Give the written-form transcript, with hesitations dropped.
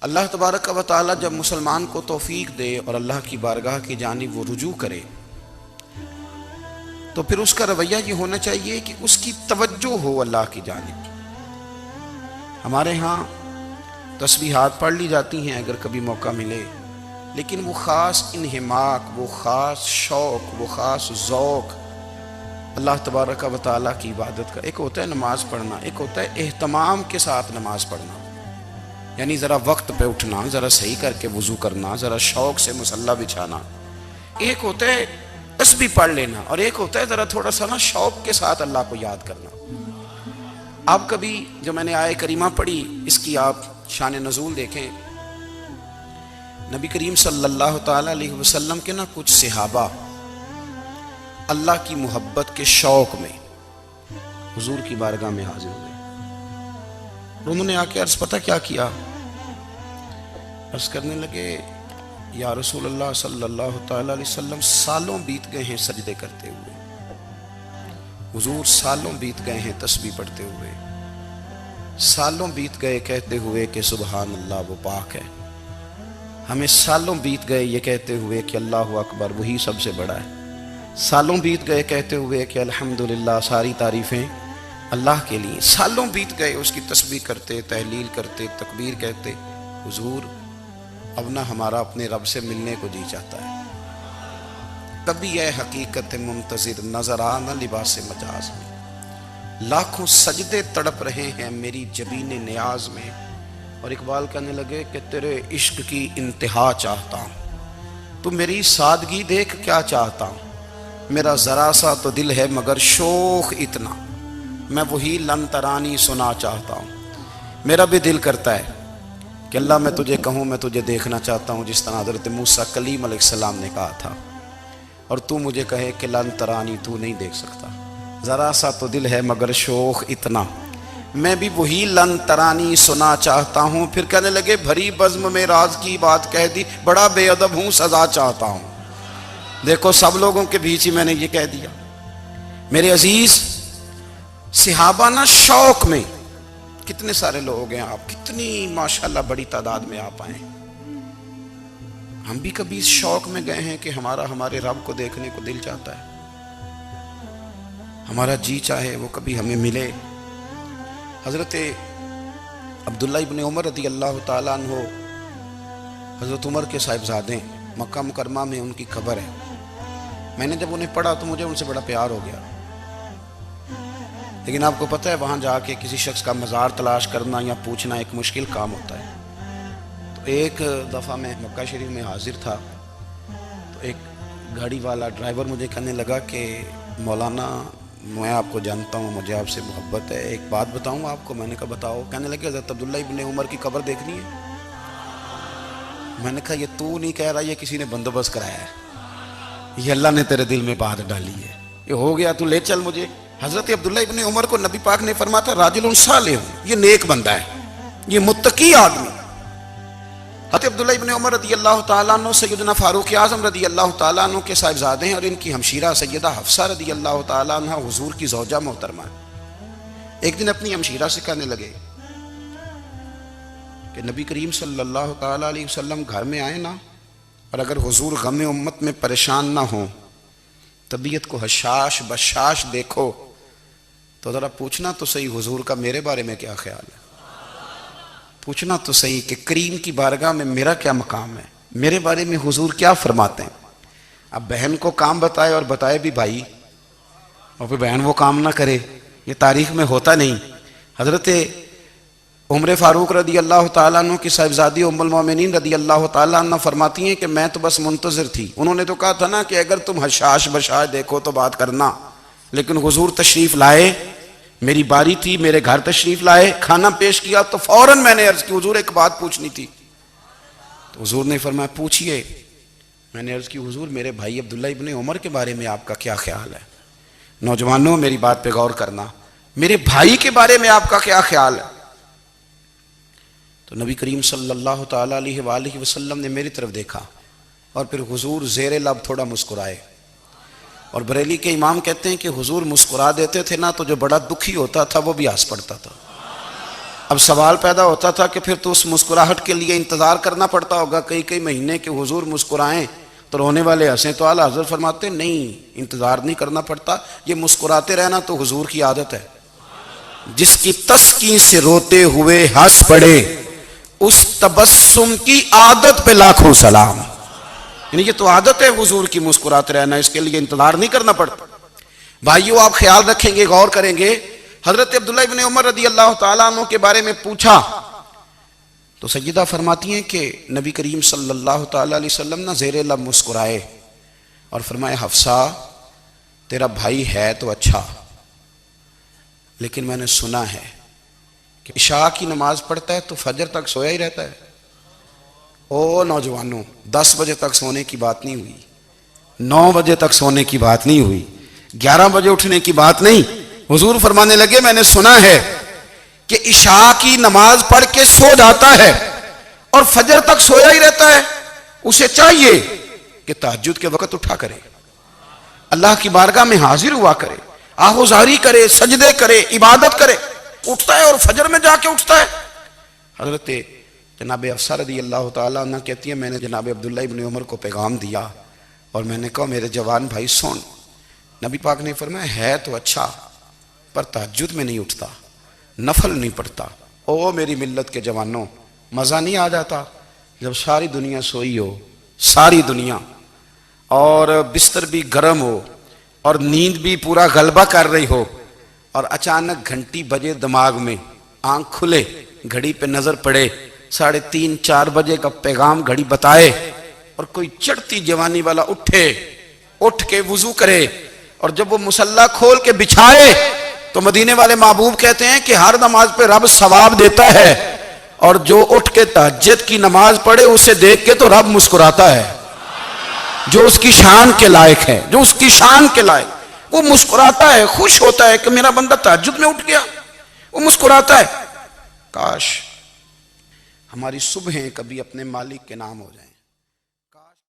اللہ تبارک و تعالی جب مسلمان کو توفیق دے اور اللہ کی بارگاہ کی جانب وہ رجوع کرے تو پھر اس کا رویہ یہ ہونا چاہیے کہ اس کی توجہ ہو اللہ کی جانب کی۔ ہمارے ہاں تسبیحات پڑھ لی جاتی ہیں اگر کبھی موقع ملے، لیکن وہ خاص انہماک، وہ خاص شوق، وہ خاص ذوق اللہ تبارک و تعالیٰ کی عبادت کا، ایک ہوتا ہے نماز پڑھنا، ایک ہوتا ہے اہتمام کے ساتھ نماز پڑھنا، یعنی ذرا وقت پہ اٹھنا، ذرا صحیح کر کے وضو کرنا، ذرا شوق سے مصلی بچھانا۔ ایک ہوتا ہے تسبیح پڑھ لینا اور ایک ہوتا ہے ذرا تھوڑا سا نا شوق کے ساتھ اللہ کو یاد کرنا۔ آپ کبھی جو میں نے آیہ کریمہ پڑھی اس کی آپ شان نزول دیکھیں، نبی کریم صلی اللہ تعالیٰ علیہ وسلم کے نا کچھ صحابہ اللہ کی محبت کے شوق میں حضور کی بارگاہ میں حاضر ہوئے، انہوں نے آ کے عرض پتہ کیا کیا، عرض کرنے لگے یا رسول اللہ صلی اللہ تعالیٰ علیہ وسلم سالوں بیت گئے ہیں سجدے کرتے ہوئے، حضور سالوں بیت گئے ہیں تسبیح پڑھتے ہوئے، سالوں بیت گئے کہتے ہوئے کہ سبحان اللہ وہ پاک ہے، ہمیں سالوں بیت گئے یہ کہتے ہوئے کہ اللہ اکبر وہی سب سے بڑا ہے، سالوں بیت گئے کہتے ہوئے کہ الحمدللہ ساری تعریفیں اللہ کے لیے، سالوں بیت گئے اس کی تسبیح کرتے، تحلیل کرتے، تکبیر کہتے۔ حضور اب نہ ہمارا اپنے رب سے ملنے کو جی چاہتا ہے، تبھی یہ حقیقت منتظر نظر آنا لباس مجاز میں، لاکھوں سجدے تڑپ رہے ہیں میری جبین نیاز میں، اور اقبال کہنے لگے کہ تیرے عشق کی انتہا چاہتا ہوں، تو میری سادگی دیکھ کیا چاہتا ہوں، میرا ذرا سا تو دل ہے مگر شوق اتنا، میں وہی لن ترانی سنا چاہتا ہوں۔ میرا بھی دل کرتا ہے کہ اللہ میں تجھے کہوں میں تجھے دیکھنا چاہتا ہوں جس طرح حضرت موسیٰ کلیم علیہ السلام نے کہا تھا، اور تو مجھے کہے کہ لن ترانی تو نہیں دیکھ سکتا، ذرا سا تو دل ہے مگر شوق اتنا، میں بھی وہی لن ترانی سنا چاہتا ہوں۔ پھر کہنے لگے بھری بزم میں راز کی بات کہہ دی، بڑا بے ادب ہوں سزا چاہتا ہوں۔ دیکھو سب لوگوں کے بیچ ہی میں نے یہ کہہ دیا۔ میرے عزیز صحابہ نا شوق میں، کتنے سارے لوگ ہیں آپ، کتنی ماشاءاللہ بڑی تعداد میں آپ آئے، ہم بھی کبھی اس شوق میں گئے ہیں کہ ہمارے رب کو دیکھنے کو دل چاہتا ہے، ہمارا جی چاہے وہ کبھی ہمیں ملے۔ حضرت عبداللہ ابن عمر رضی اللہ تعالیٰ عنہ حضرت عمر کے صاحبزادے، مکہ مکرمہ میں ان کی قبر ہے، میں نے جب انہیں پڑھا تو مجھے ان سے بڑا پیار ہو گیا، لیکن آپ کو پتہ ہے وہاں جا کے کسی شخص کا مزار تلاش کرنا یا پوچھنا ایک مشکل کام ہوتا ہے۔ تو ایک دفعہ میں مکہ شریف میں حاضر تھا، تو ایک گاڑی والا ڈرائیور مجھے کہنے لگا کہ مولانا میں آپ کو جانتا ہوں، مجھے آپ سے محبت ہے، ایک بات بتاؤں آپ کو۔ میں نے کہا بتاؤ۔ کہنے لگے حضرت عبداللہ ابن عمر کی قبر دیکھنی ہے۔ میں نے کہا یہ تو نہیں کہہ رہا، یہ کسی نے بندوبست کرایا ہے، یہ اللہ نے تیرے دل میں بات ڈالی ہے، یہ ہو گیا تو لے چل مجھے۔ حضرت عبداللہ ابن عمر کو نبی پاک نے فرمایا راجل صالح، یہ نیک بندہ ہے، یہ متقی آدمی۔ حضرت عبداللہ ابن عمر رضی اللہ تعالیٰ عنہ سیدنا فاروق اعظم رضی اللہ تعالیٰ عنہ کے صاحبزادے ہیں، اور ان کی ہمشیرہ سیدہ حفصہ رضی اللہ تعالیٰ عنہ حضور کی زوجہ محترمہ ہے۔ ایک دن اپنی ہمشیرہ سے کہنے لگے کہ نبی کریم صلی اللہ تعالیٰ علیہ وسلم گھر میں آئے نا، اور اگر حضور غم امت میں پریشان نہ ہوں، طبیعت کو حشاش بشاش دیکھو تو ذرا پوچھنا تو صحیح حضور کا میرے بارے میں کیا خیال ہے، پوچھنا تو صحیح کہ کریم کی بارگاہ میں میرا کیا مقام ہے، میرے بارے میں حضور کیا فرماتے ہیں۔ اب بہن کو کام بتائے اور بتائے بھی بھائی، اور پھر بہن وہ کام نہ کرے، یہ تاریخ میں ہوتا نہیں۔ حضرت عمر فاروق رضی اللہ تعالیٰ عنہ کی صاحبزادی ام المومنین رضی اللہ تعالیٰ عنہ فرماتی ہیں کہ میں تو بس منتظر تھی، انہوں نے تو کہا تھا نا کہ اگر تم حشاش بشاش دیکھو تو بات کرنا، لیکن حضور تشریف لائے، میری باری تھی، میرے گھر تشریف لائے، کھانا پیش کیا تو فوراً میں نے عرض کی حضور ایک بات پوچھنی تھی، تو حضور نے فرمایا پوچھئے۔ میں نے عرض کی حضور میرے بھائی عبداللہ ابن عمر کے بارے میں آپ کا کیا خیال ہے؟ نوجوانوں میری بات پہ غور کرنا، میرے بھائی کے بارے میں آپ کا کیا خیال ہے؟ تو نبی کریم صلی اللہ تعالیٰ علیہ وآلہ وسلم نے میری طرف دیکھا، اور پھر حضور زیر لب تھوڑا مسکرائے، اور بریلی کے امام کہتے ہیں کہ حضور مسکرا دیتے تھے نا تو جو بڑا دکھی ہوتا تھا وہ بھی ہنس پڑتا تھا۔ اب سوال پیدا ہوتا تھا کہ پھر تو اس مسکراہٹ کے لیے انتظار کرنا پڑتا ہوگا کئی کئی مہینے کہ حضور مسکرائیں تو رونے والے ہنسیں، تو اعلیٰ حضرت فرماتے نہیں، انتظار نہیں کرنا پڑتا، یہ مسکراتے رہنا تو حضور کی عادت ہے۔ جس کی تسکین سے روتے ہوئے ہنس پڑے اس تبسم کی عادت پہ لاکھوں سلام۔ یعنی یہ تو عادت ہے حضور کی مسکراتے رہنا، اس کے لیے انتظار نہیں کرنا پڑتا۔ بھائیو آپ خیال رکھیں گے، غور کریں گے، حضرت عبداللہ ابن عمر رضی اللہ تعالیٰ عنہ کے بارے میں پوچھا تو سیدہ فرماتی ہیں کہ نبی کریم صلی اللہ تعالیٰ علیہ وسلم نہ زیر لب مسکرائے اور فرمائے حفصہ تیرا بھائی ہے تو اچھا، لیکن میں نے سنا ہے کہ عشاء کی نماز پڑھتا ہے تو فجر تک سویا ہی رہتا ہے۔ او نوجوانوں، 10 بجے تک سونے کی بات نہیں ہوئی، 9 بجے تک سونے کی بات نہیں ہوئی، 11 بجے اٹھنے کی بات نہیں۔ حضور فرمانے لگے میں نے سنا ہے کہ عشاء کی نماز پڑھ کے سو جاتا ہے اور فجر تک سویا ہی رہتا ہے، اسے چاہیے کہ تہجد کے وقت اٹھا کرے، اللہ کی بارگاہ میں حاضر ہوا کرے، آہوزاری کرے، سجدے کرے، عبادت کرے، اٹھتا ہے اور فجر میں جا کے اٹھتا ہے۔ حضرت جناب حفصہ رضی اللہ تعالیٰ عنہ کہتی ہے میں نے جناب عبداللہ ابن عمر کو پیغام دیا اور میں نے کہا میرے جوان بھائی سن، نبی پاک نے فرمایا ہے تو اچھا پر تہجد میں نہیں اٹھتا، نفل نہیں پڑھتا۔ او میری ملت کے جوانوں، مزہ نہیں آ جاتا جب ساری دنیا سوئی ہو، ساری دنیا، اور بستر بھی گرم ہو اور نیند بھی پورا غلبہ کر رہی ہو، اور اچانک گھنٹی بجے دماغ میں، آنکھ کھلے، گھڑی پہ نظر پڑے، 3:30 4 بجے کا پیغام گھڑی بتائے، اور کوئی چڑھتی جوانی والا اٹھ کے وضو کرے، اور جب وہ مصلی کھول کے بچھائے تو مدینے والے محبوب کہتے ہیں کہ ہر نماز پہ رب ثواب دیتا ہے، اور جو اٹھ کے تہجد کی نماز پڑھے اسے دیکھ کے تو رب مسکراتا ہے، جو اس کی شان کے لائق ہے، جو اس کی شان کے لائق، وہ مسکراتا ہے، خوش ہوتا ہے کہ میرا بندہ تہجد میں اٹھ گیا، وہ مسکراتا ہے۔ کاش ہماری صبحیں کبھی اپنے مالک کے نام ہو جائیں۔